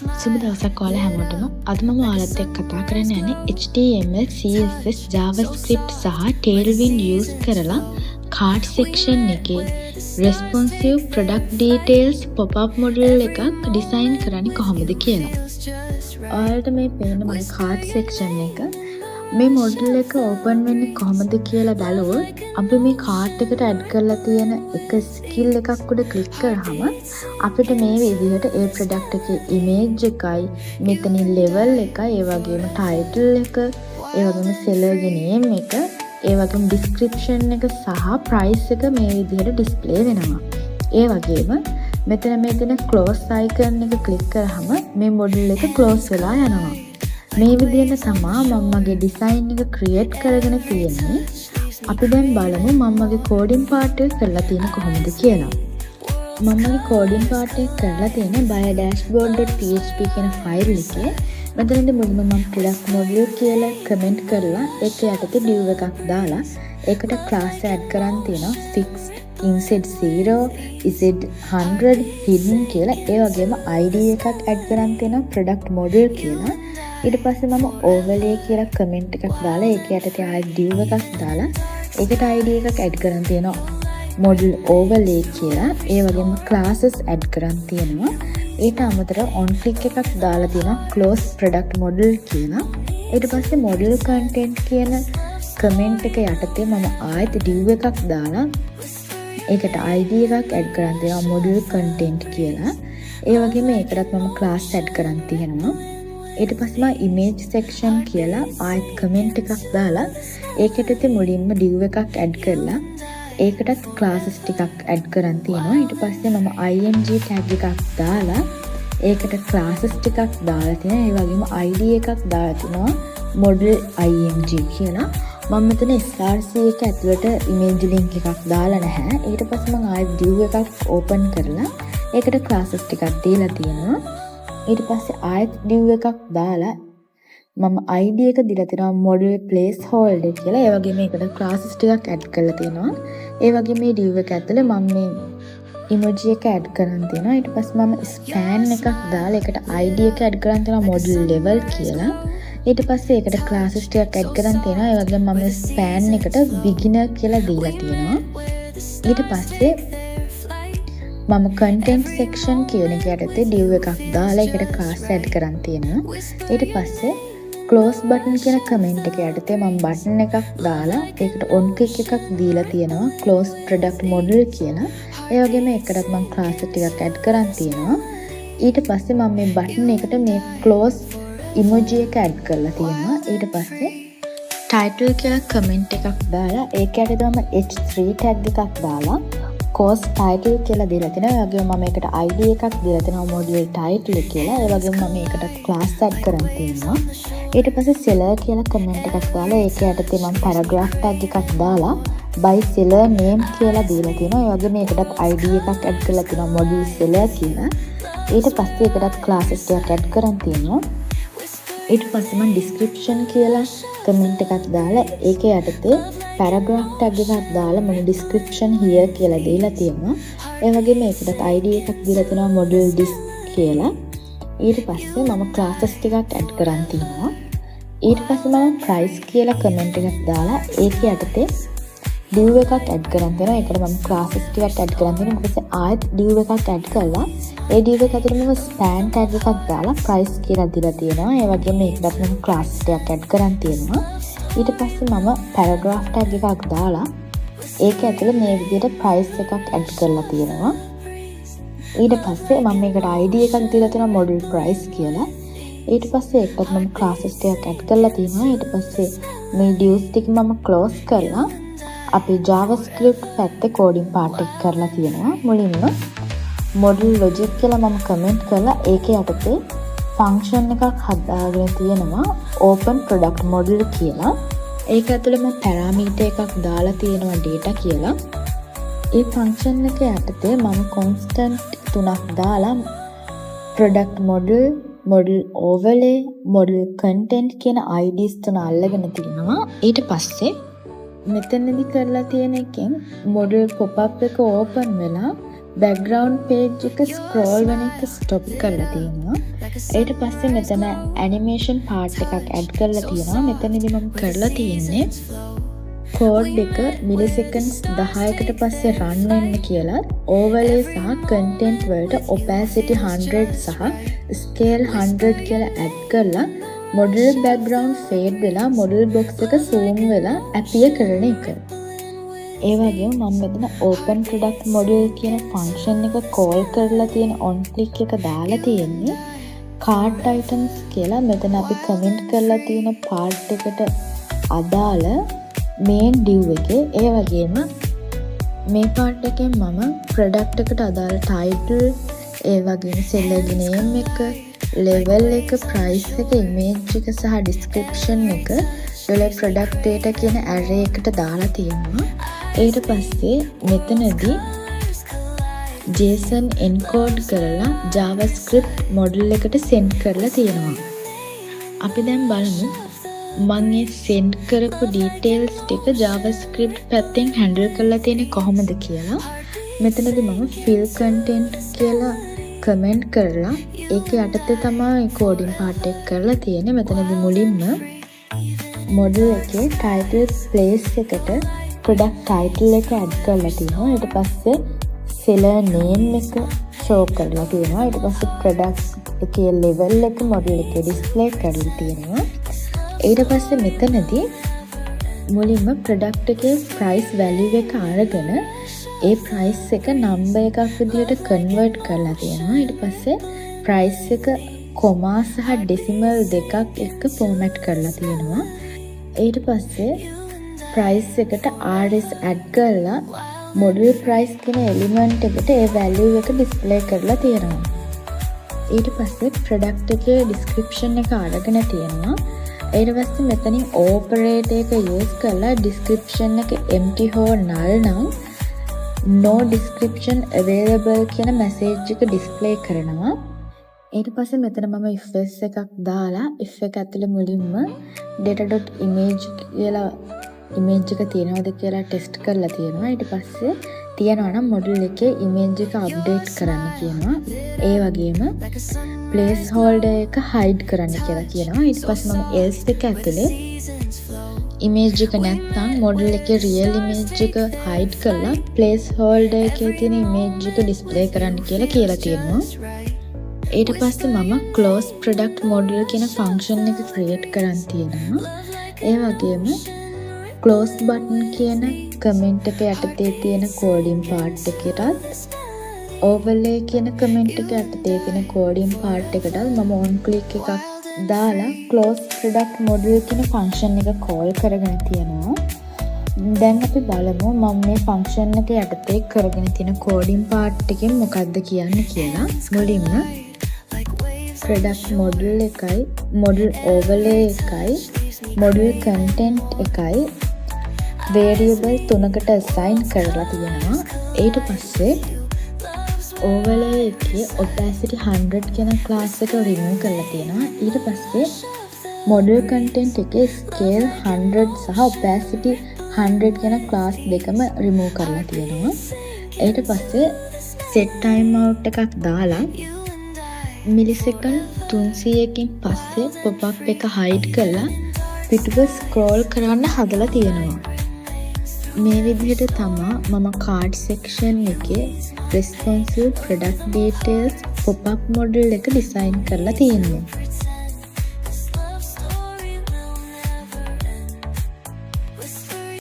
සුබ දවසක් ඔයාලා හැමෝටම. අද මම ඔයාලත් එක්ක කතා කරන්න යන්නේ HTML, CSS, JavaScript සහ Tailwind use කරලා cart section එකේ responsive product details pop-up model එකක් design කරන්නේ කොහොමද කියලා. ඔයාලට මේ පේන මගේ cart section එක මේ model එක open වෙන්නේ කොහොමද කියලා බලුවොත් අපි මේ cart එකට add කරලා තියෙන එක skill එකක් උඩ click කරාම අපිට මේ විදිහට ඒ product එකේ image එකයි මෙතනින් level එකයි ඒ වගේම title එක ඒ වගේම seller ගේ name එක ඒ වගේම description එක සහ price එක මේ විදිහට display වෙනවා. ඒ වගේම මෙතන මේ තියෙන close icon එක click කරාම මේ model එක close වෙලා යනවා. මේ විදිහට තමයි මම මගේ design එක create කරගෙන තියෙන්නේ. අපි දැන් බලමු මම මගේ coding part එක කරලා තියෙන්නේ කොහොමද කියලා. මම මගේ coding part එක කරලා තියෙන්නේ by-dashboard.php කියන file එකේ. මෙතනදී මුලින්ම මම product module කියලා comment කරලා ඒක යටතේ div එකක් දාලා ඒකට class add කරන් තියෙනවා fixed z0 z100 hidden කියලා. ඒ වගේම id එකක් add කරන් තියෙනවා product model කියලා. ඊට පස්සේ මම overlay කියලා comment එකක් දාලා ඒක යටතේ ආයෙත් div එකක් දාලා ඒකට id එකක් add කරන් තියෙනවා model overlay කියලා. ඒ වගේම classes add කරන් තියෙනවා. ඊට අමතරව on click එකක් දාලා තියෙනවා close product model කියලා. ඊට පස්සේ model content කියන comment එක යටතේ මම ආයෙත් div එකක් දාලා ඒකට id එකක් add කරන් තියෙනවා model content කියලා. ඒ වගේම ඒකටත් මම class add කරන් තියෙනවා. ඊට පස්සේ මම image section කියලා ආයෙත් comment එකක් දාලා ඒකට මුලින්ම div එකක් add කරලා ඒකටත් classes ටිකක් add කරන් තියෙනවා. ඊට පස්සේ මම img tag එකක් දාලා ඒකට classes ටිකක් දාලා තියෙනවා. ඒ වගේම id එකක් දාලා තිනවා model img කියලා. මම මෙතන src එක ඇතුළට image link එකක් දාලා නැහැ. ඊට පස්සේ මම ආයෙත් div එකක් open කරලා ඒකට classes ටිකක් දීලා තියෙනවා. ඊට පස්සේ ආයෙත් div එකක් දාලා මම id එක දීලා තියෙනවා model placeholder කියලා. ඒ වගේම ඒකට classes ටිකක් add කරලා තියෙනවා. ඒ වගේම මේ div එක ඇතුලේ මම මේ emoji එක add කරන් තියෙනවා. ඊට පස්සේ මම span එකක් දාලා ඒකට id එක add කරන් තියෙනවා model level කියලා. ඊට පස්සේ ඒකට classes ටිකක් add කරන් තියෙනවා. ඒ වගේම මම span එකට beginner කියලා දීලා තියෙනවා. ඊට පස්සේ මම content section කියන එක යටතේ div එකක් දාලා ඒකට class add කරන් තියෙනවා. ඊට පස්සේ close button කියන comment එක යටතේ මම button එකක් දාලා ඒකට on click එකක් දීලා තියෙනවා close product model කියලා. ඒ වගේම ඒකටත් මම class ටිකක් add කරන් තියෙනවා. ඊට පස්සේ මම මේ button එකට මේ close emoji එක add කරලා තියෙනවා. ඊට පස්සේ title කියලා comment එකක් දාලා ඒක යටතේ මම h3 tag එකක් දාලා course title කියලා දීලා තිනවා. ඒ වගේම මම ඒකට id එකක් දීලා තිනවා module title කියලා. ඒ වගේම මම ඒකට class add කරන් තියෙනවා. ඊට පස්සේ seller කියලා comment එකක් දාලා ඒක යටතේ මම paragraph tag එකක් දාලා by seller name කියලා දීලා තිනවා. ඒ වගේම ඒකටත් id එකක් add කරලා තිනවා module seller කියලා. ඊට පස්සේ ඒකටත් classes ටිකක් add කරන් තියෙනවා. ඊට පස්සේ මම description කියලා comment එකක් දාලා ඒක යටතේ paragraph tag එකක් දාලා මම description here කියලා දීලා තියෙනවා. ඒ වගේම ඒකටත් id එකක් දීලා තියෙනවා model dis කියලා. ඊට පස්සේ මම classes ටිකක් add කරන් තියෙනවා. ඊට පස්සේ මම price කියලා comment එකක් දාලා ඒක යටතේ div එකක් add කරන් තියෙනවා. ඒකට මම classes ටිකක් add කරන් තියෙනවා. ඊට පස්සේ ආයෙත් div එකක් add කරලා ඒ div එක ඇතුළේ මම span tag එකක් දාලා price කියලා දීලා තියෙනවා. ඒ වගේම ඒකටත් මම class ටිකක් add කරන් තියෙනවා. ඊට පස්සේ මම paragraph tag එකක් දාලා ඒක ඇතුළේ මේ විදිහට price එකක් add කරලා තියෙනවා. ඊට පස්සේ මම මේකට id එකක් දීලා තියෙනවා model price කියලා. ඊට පස්සේ ඒකත් මම classes ටිකක් add කරලා තියෙනවා. ඊට පස්සේ මේ divs ටික මම close කරලා අපි JavaScript පැත්තේ coding part එක කරලා තියෙනවා. මුලින්ම model logic කියලා මම comment කරලා ඒක යටතේ function එකක් හදාගෙන තියෙනවා open product model කියලා. ඒක ඇතුළේ මම parameter එකක් දාලා තියෙනවා data කියලා. ඒ function එක යටතේ මම constant තුනක් දාලා product model, model overlay, model content කියන IDs තුන අල්ලගෙන තියෙනවා. ඊට පස්සේ මෙතනදී කරලා තියෙන එකෙන් model pop up එක open වෙලා බෑග්ග්‍රවුන්ඩ් පේජ් එක ස්ක්‍රෝල් වෙන එක ස්ටොප් කරලා තියෙනවා. ඊට පස්සේ මෙතන ඇනිමේෂන් පාර්ට් එකක් ඇඩ් කරලා තියෙනවා. මෙතනදී මම කරලා තියෙන්නේ කෝඩ් එක මිලිසෙකන්ඩ්ස් 10කට පස්සේ රන් වෙන්න කියලා ඕවර්ලේ සහ කන්ටෙන්ට් වලට ඔපැසිටි 100 සහ ස්කේල් 100 කියලා ඇඩ් කරලා මොඩල් බෑග්ග්‍රවුන්ඩ් ෆේඩ් වෙලා මොඩල් බොක්ස් එක සූම් වෙලා ඇපියර් කරන එක. ඒ වගේම මම මෙතන open product model කියන ෆන්ක්ෂන් එක කෝල් කරලා තියෙන on click එක දාලා තියෙන්නේ cart items කියලා. මෙතන අපි කමෙන්ට් කරලා තියෙන part එකට අදාළ main div එකේ. ඒ වගේම මේ part එකෙන් මම product එකට අදාළ title, ඒ වගේම seller name එක, level එක, price එක, image එක සහ description එක $product data කියන array එකට දාලා තියෙනවා. ඊට පස්සේ මෙතනදී JSON encode කරලා JavaScript model එකට send කරලා තියෙනවා. අපි දැන් බලමු මම මේ send කරපු details ටික JavaScript පැත්තෙන් handle කරලා තියෙන්නේ කොහොමද කියලා. මෙතනදී මම fill content කියලා comment කරලා ඒකේ යටතේ තමයි coding part එක කරලා තියෙන්නේ. මෙතනදී මුලින්ම model එකේ title place එකට product title එක add කරලා තියෙනවා. ඊට පස්සේ seller name එක show කරලා තියෙනවා. ඊට පස්සේ product එකේ level එක model එකේ display කරලා තියෙනවා. ඊට පස්සේ මෙතනදී මුලින්ම product එකේ price value එක අරගෙන ඒ price එක number එකක් විදිහට convert කරලා තියෙනවා. ඊට පස්සේ price එක comma සහ decimal දෙකක් එක්ක format කරලා තියෙනවා. ඊට පස්සේ price එකට RS add කරලා model price කියන element එකට ඒ value එක display කරලා තියෙනවා. ඊට පස්සේ product එකේ description එක අරගෙන තියෙනවා. ඊට පස්සේ මෙතනින් operator එක use කරලා description එක empty හෝ null නම් no description available කියන message එක display කරනවා. ඊට පස්සේ මෙතන මම if else එකක් දාලා if එක ඇතුලේ මුලින්ම data.image කියලා image එක තියෙනවද කියලා ටෙස්ට් කරලා තියෙනවා. ඊට පස්සේ තියනවා නම් model එකේ image එක update කරන්න කියනවා. ඒ වගේම placeholder එක hide කරන්න කියලා කියනවා. ඊට පස්සේ මම else එක ඇතුලේ image එක නැත්නම් model එකේ real image එක hide කරලා placeholder එකේ තියෙන image එක display කරන්න කියලා තියෙනවා. ඊට පස්සේ මම close product model කියන function එක create කරන් තියෙනවා. ඒ වගේම close button කියන comment එක යටතේ තියෙන coding part එකටත් overlay කියන comment එක යටතේ තියෙන coding part එකටත් මම on click එකක් දාලා close product model කියන function එක call කරගෙන තියෙනවා. දැන් අපි බලමු මම මේ function එක යටතේ කරගෙන තියෙන coding part එකෙන් මොකක්ද කියන්නේ කියලා. මුලින්ම product model එකයි model overlay එකයි model content එකයි variable 3කට assign කරලා තියෙනවා. ඊට පස්සේ overlay එකේ opacity 100 කියන class එක remove කරලා තියෙනවා. ඊට පස්සේ model content එකේ scale 100 සහ opacity 100 කියන class දෙකම remove කරලා තියෙනවා. ඊට පස්සේ set timeout එකක් දාලා මිලිසෙකන්ඩ් 300කින් පස්සේ pop-up එක hide කරලා පිටුප scroll කරන්න හදලා තියෙනවා. මේ විදිහට තමා මම card section එකේ responsive product details pop-up model එක design කරලා තියෙන්නේ.